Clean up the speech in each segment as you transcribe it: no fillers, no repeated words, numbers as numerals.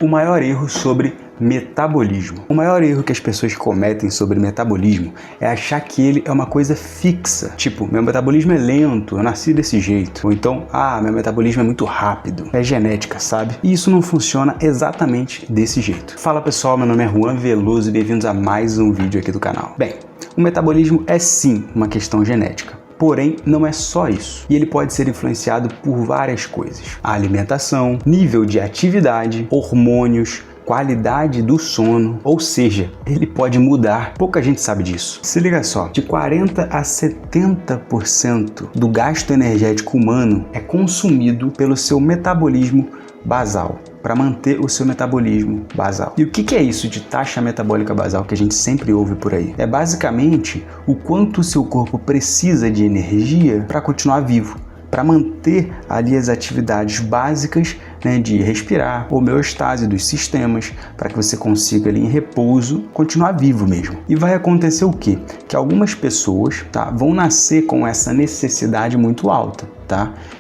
O maior erro sobre metabolismo. O maior erro que as pessoas cometem sobre metabolismo é achar que ele é uma coisa fixa. Tipo, meu metabolismo é lento, eu nasci desse jeito. Ou então, meu metabolismo é muito rápido. É genética, sabe? E isso não funciona exatamente desse jeito. Fala pessoal, meu nome é Juan Veloso e bem-vindos a mais um vídeo aqui do canal. Bem, o metabolismo é sim uma questão genética. Porém, não é só isso. E ele pode ser influenciado por várias coisas. A alimentação, nível de atividade, hormônios, qualidade do sono, ou seja, ele pode mudar. Pouca gente sabe disso. Se liga só, de 40 a 70% do gasto energético humano é consumido pelo seu metabolismo basal, para manter o seu metabolismo basal. E o que é isso de taxa metabólica basal que a gente sempre ouve por aí? É basicamente o quanto o seu corpo precisa de energia para continuar vivo, para manter ali as atividades básicas, de respirar, homeostase dos sistemas, para que você consiga ali em repouso continuar vivo mesmo. E vai acontecer o quê? Que algumas pessoas, vão nascer com essa necessidade muito alta,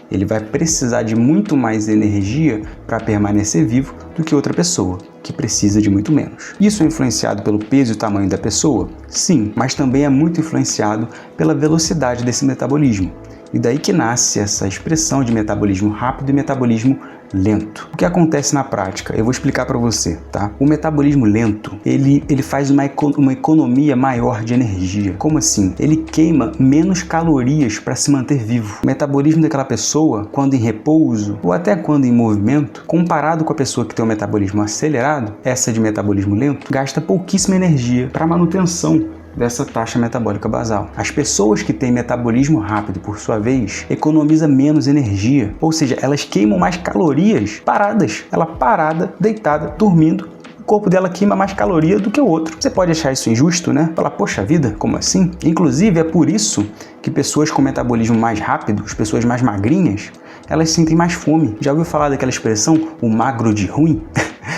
Ele vai precisar de muito mais energia para permanecer vivo do que outra pessoa, que precisa de muito menos. Isso é influenciado pelo peso e o tamanho da pessoa? Sim, mas também é muito influenciado pela velocidade desse metabolismo. E daí que nasce essa expressão de metabolismo rápido e metabolismo lento. O que acontece na prática? Eu vou explicar para você, O metabolismo lento, ele faz uma economia maior de energia. Como assim? Ele queima menos calorias para se manter vivo. O metabolismo daquela pessoa, quando em repouso ou até quando em movimento, comparado com a pessoa que tem um metabolismo acelerado, essa de metabolismo lento, gasta pouquíssima energia para manutenção dessa taxa metabólica basal. As pessoas que têm metabolismo rápido, por sua vez, economizam menos energia, ou seja, elas queimam mais calorias paradas. Ela parada, deitada, dormindo, o corpo dela queima mais caloria do que o outro. Você pode achar isso injusto, Falar, poxa vida, como assim? Inclusive, é por isso que pessoas com metabolismo mais rápido, as pessoas mais magrinhas, elas sentem mais fome. Já ouviu falar daquela expressão, o magro de ruim?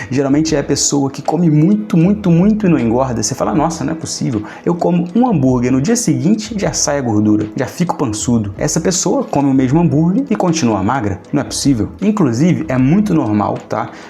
Geralmente é a pessoa que come muito e não engorda. Você fala, nossa, não é possível. Eu como um hambúrguer, no dia seguinte já sai a gordura, já fico pançudo. Essa pessoa come o mesmo hambúrguer e continua magra? Não é possível. Inclusive, é muito normal,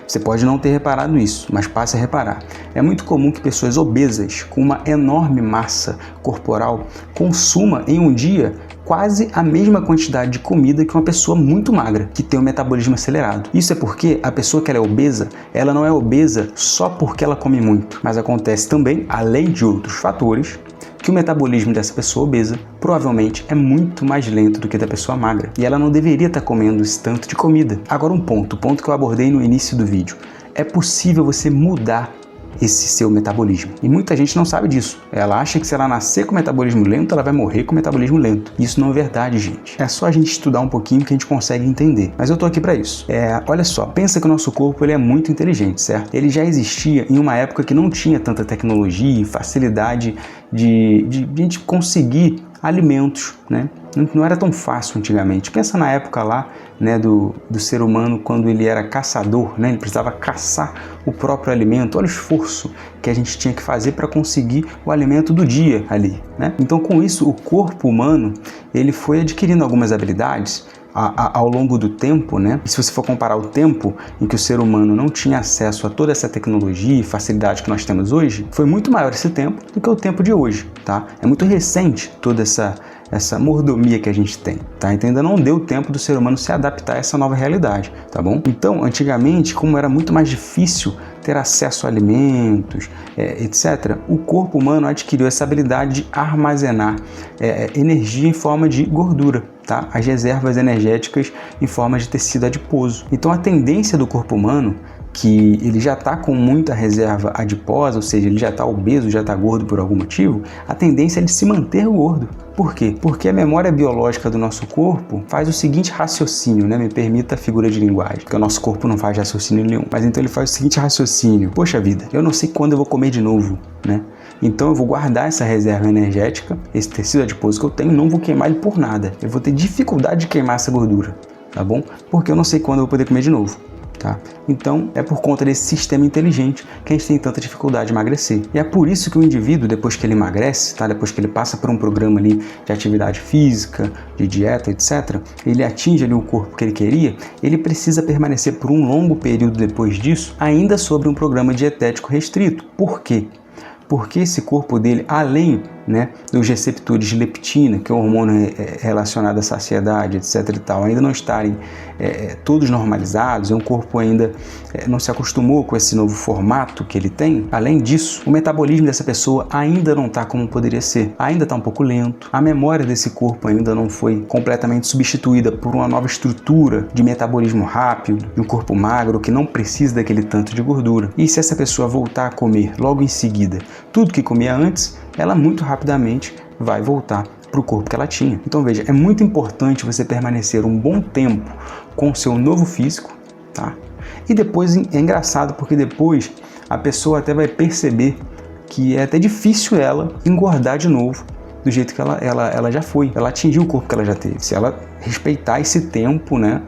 Você pode não ter reparado isso, mas passe a reparar. É muito comum que pessoas obesas, com uma enorme massa corporal, consumam em um dia quase a mesma quantidade de comida que uma pessoa muito magra, que tem um metabolismo acelerado. Isso é porque a pessoa que ela é obesa, ela não é obesa só porque ela come muito, mas acontece também, além de outros fatores, que o metabolismo dessa pessoa obesa provavelmente é muito mais lento do que da pessoa magra, e ela não deveria estar comendo esse tanto de comida. Agora o ponto que eu abordei no início do vídeo. É possível você mudar esse seu metabolismo. E muita gente não sabe disso. Ela acha que se ela nascer com metabolismo lento, ela vai morrer com metabolismo lento. Isso não é verdade, gente. É só a gente estudar um pouquinho que a gente consegue entender. Mas eu tô aqui para isso. Olha só, pensa que o nosso corpo ele é muito inteligente, certo? Ele já existia em uma época que não tinha tanta tecnologia e facilidade de a gente conseguir alimentos, Não era tão fácil antigamente. Pensa na época lá, do ser humano quando ele era caçador, Ele precisava caçar o próprio alimento. Olha o esforço que a gente tinha que fazer para conseguir o alimento do dia ali, Então, com isso, o corpo humano, ele foi adquirindo algumas habilidades ao longo do tempo, E se você for comparar o tempo em que o ser humano não tinha acesso a toda essa tecnologia e facilidade que nós temos hoje, foi muito maior esse tempo do que o tempo de hoje, É muito recente toda essa mordomia que a gente tem, Então ainda não deu tempo do ser humano se adaptar a essa nova realidade, bom? Então, antigamente, como era muito mais difícil ter acesso a alimentos, etc., o corpo humano adquiriu essa habilidade de armazenar energia em forma de gordura, as reservas energéticas em forma de tecido adiposo. Então a tendência do corpo humano, que ele já está com muita reserva adiposa, ou seja, ele já está obeso, já está gordo por algum motivo, a tendência é de se manter gordo. Por quê? Porque a memória biológica do nosso corpo faz o seguinte raciocínio, Me permita a figura de linguagem, porque o nosso corpo não faz raciocínio nenhum, mas então ele faz o seguinte raciocínio: poxa vida, eu não sei quando eu vou comer de novo, Então eu vou guardar essa reserva energética, esse tecido adiposo que eu tenho, não vou queimar ele por nada. Eu vou ter dificuldade de queimar essa gordura, bom? Porque eu não sei quando eu vou poder comer de novo. tá? Então, é por conta desse sistema inteligente que a gente tem tanta dificuldade de emagrecer. E é por isso que o indivíduo, depois que ele emagrece, tá? Depois que ele passa por um programa ali de atividade física, de dieta, etc., ele atinge ali o corpo que ele queria, ele precisa permanecer por um longo período depois disso, ainda sobre um programa dietético restrito. Por quê? Porque esse corpo dele, além, né, dos receptores de leptina, que é o hormônio relacionado à saciedade, etc. e tal, ainda não estarem todos normalizados, o corpo ainda não se acostumou com esse novo formato que ele tem. Além disso, o metabolismo dessa pessoa ainda não está como poderia ser, ainda está um pouco lento, a memória desse corpo ainda não foi completamente substituída por uma nova estrutura de metabolismo rápido, de um corpo magro que não precisa daquele tanto de gordura. E se essa pessoa voltar a comer logo em seguida tudo que comia antes, ela muito rapidamente vai voltar para o corpo que ela tinha. Então veja, é muito importante você permanecer um bom tempo com o seu novo físico, tá? E depois é engraçado porque depois a pessoa até vai perceber que é até difícil ela engordar de novo do jeito que ela já foi. Ela atingiu o corpo que ela já teve. Se ela respeitar esse tempo, né?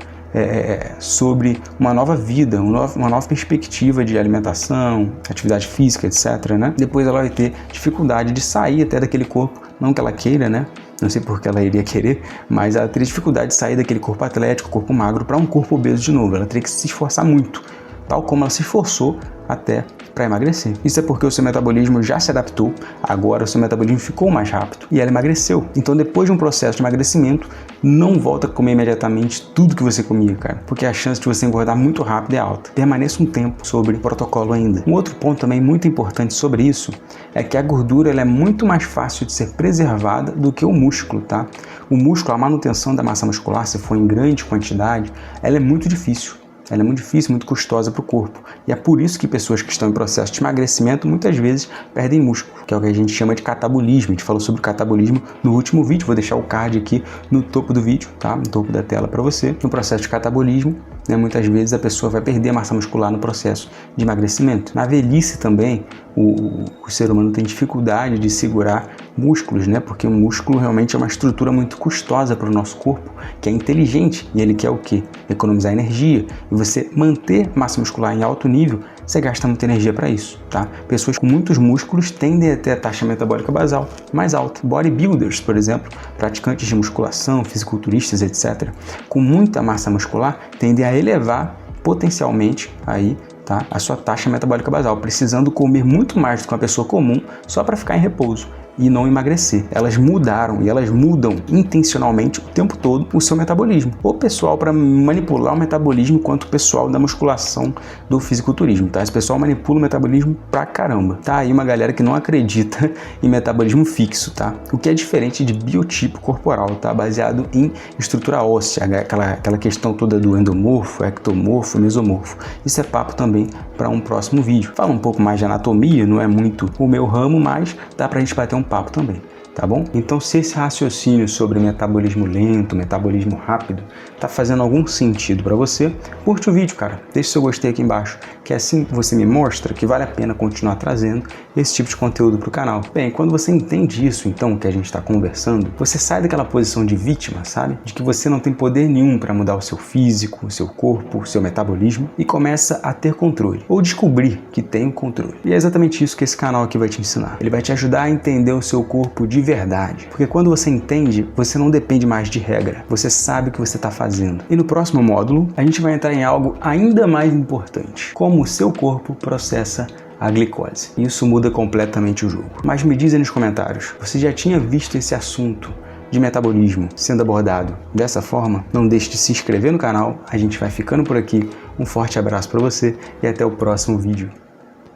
Sobre uma nova vida, uma nova perspectiva de alimentação, atividade física, etc., né? Depois ela vai ter dificuldade de sair até daquele corpo, não que ela queira, né? Não sei porque ela iria querer, mas ela teria dificuldade de sair daquele corpo atlético, corpo magro, para um corpo obeso de novo. Ela teria que se esforçar muito, tal como ela se esforçou até para emagrecer. Isso é porque o seu metabolismo já se adaptou, agora o seu metabolismo ficou mais rápido e ela emagreceu. Então, depois de um processo de emagrecimento, não volta a comer imediatamente tudo que você comia, cara, porque a chance de você engordar muito rápido é alta. Permaneça um tempo sobre o protocolo ainda. Um outro ponto também muito importante sobre isso é que a gordura ela é muito mais fácil de ser preservada do que o músculo, tá? O músculo, a manutenção da massa muscular, se for em grande quantidade, ela é muito difícil. Ela é muito difícil, muito custosa para o corpo. E é por isso que pessoas que estão em processo de emagrecimento muitas vezes perdem músculo, que é o que a gente chama de catabolismo. A gente falou sobre catabolismo no último vídeo, vou deixar o card aqui no topo do vídeo, tá? No topo da tela para você. No processo de catabolismo, né, muitas vezes a pessoa vai perder massa muscular no processo de emagrecimento. Na velhice também, o ser humano tem dificuldade de segurar músculos, né? Porque o músculo realmente é uma estrutura muito custosa para o nosso corpo, que é inteligente, e ele quer o quê? Economizar energia. E você manter massa muscular em alto nível, você gasta muita energia para isso, tá? Pessoas com muitos músculos tendem a ter a taxa metabólica basal mais alta. Bodybuilders, por exemplo, praticantes de musculação, fisiculturistas, etc., com muita massa muscular, tendem a elevar potencialmente aí, tá, a sua taxa metabólica basal, precisando comer muito mais do que uma pessoa comum só para ficar em repouso e não emagrecer. Elas mudaram e elas mudam intencionalmente o tempo todo o seu metabolismo. O pessoal para manipular o metabolismo quanto o pessoal da musculação do fisiculturismo, tá? Esse pessoal manipula o metabolismo pra caramba. Tá aí uma galera que não acredita em metabolismo fixo, tá? O que é diferente de biotipo corporal, tá? Baseado em estrutura óssea, aquela questão toda do endomorfo, ectomorfo, mesomorfo. Isso é papo também para um próximo vídeo. Fala um pouco mais de anatomia, não é muito o meu ramo, mas dá pra gente bater um papo também, tá bom? Então, se esse raciocínio sobre metabolismo lento, metabolismo rápido, tá fazendo algum sentido para você, curte o vídeo, cara. Deixa seu gostei aqui embaixo, que assim você me mostra que vale a pena continuar trazendo esse tipo de conteúdo pro canal. Bem, quando você entende isso, então, que a gente está conversando, você sai daquela posição de vítima, sabe? De que você não tem poder nenhum para mudar o seu físico, o seu corpo, o seu metabolismo e começa a ter controle, ou descobrir que tem o controle. E é exatamente isso que esse canal aqui vai te ensinar. Ele vai te ajudar a entender o seu corpo de verdade. Porque quando você entende, você não depende mais de regra. Você sabe o que você está fazendo. E no próximo módulo, a gente vai entrar em algo ainda mais importante. Como o seu corpo processa a glicose. Isso muda completamente o jogo. Mas me diz aí nos comentários, você já tinha visto esse assunto de metabolismo sendo abordado dessa forma? Não deixe de se inscrever no canal. A gente vai ficando por aqui. Um forte abraço para você e até o próximo vídeo.